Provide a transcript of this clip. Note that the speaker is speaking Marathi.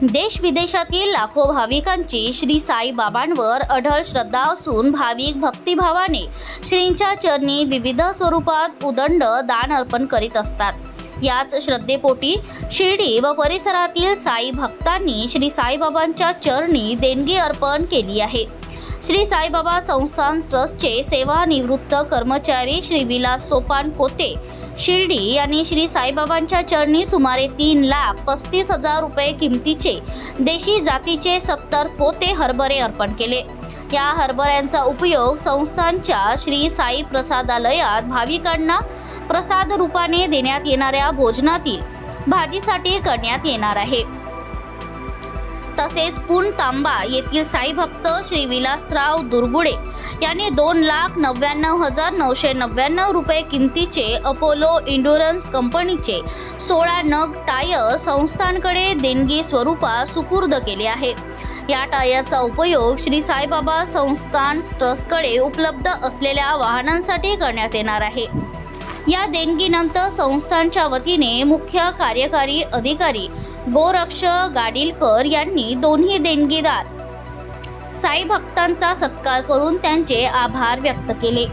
देश विदेशातील लाखो भाविकांची श्री साई बाबांवर अढळ श्रद्धा असून भाविक भक्तिभावाने श्रींच्या चरणी विविध स्वरूपात उदंड दान अर्पण करीत असतात। याच श्रद्धेपोटी शिर्डी व परिसरातील साई भक्तांनी श्री साईबाबांच्या चरणी देणगी अर्पण केली आहे। श्री साईबाबा संस्थान ट्रस्टचे सेवानिवृत्त कर्मचारी श्री विलास सोपान कोते शिर्डी यांनी श्री साईबाबांच्या चरणी सुमारे 3,35,000 रुपये किमतीचे देशी जातीचे 70 पोते हरभरे अर्पण केले। या हरभऱ्यांचा उपयोग संस्थानच्या श्री साई प्रसादालयात भाविकांना प्रसाद रूपाने देण्यात येणाऱ्या भोजनातील भाजीसाठी करण्यात येणार आहे। तसेच पुण तांबा येथील साई भक्त श्री विलासराव दुर्गुडे यांनी 2,99,999 रुपये किमतीचे अपोलो इंडुरन्स कंपनीचे 16 नग टायर संस्थानकडे देणगी स्वरूपात सुपूर्द केले आहे। या टायरचा उपयोग श्री साईबाबा संस्थान ट्रस्टकडे उपलब्ध असलेल्या वाहनांसाठी करण्यात येणार आहे। या देणगीनंतर संस्थानच्या वतीने मुख्य कार्यकारी अधिकारी गोरक्ष गाडीलकर यांनी दोन्ही देणगीदार साई भक्तांचा सत्कार करून त्यांचे आभार व्यक्त केले।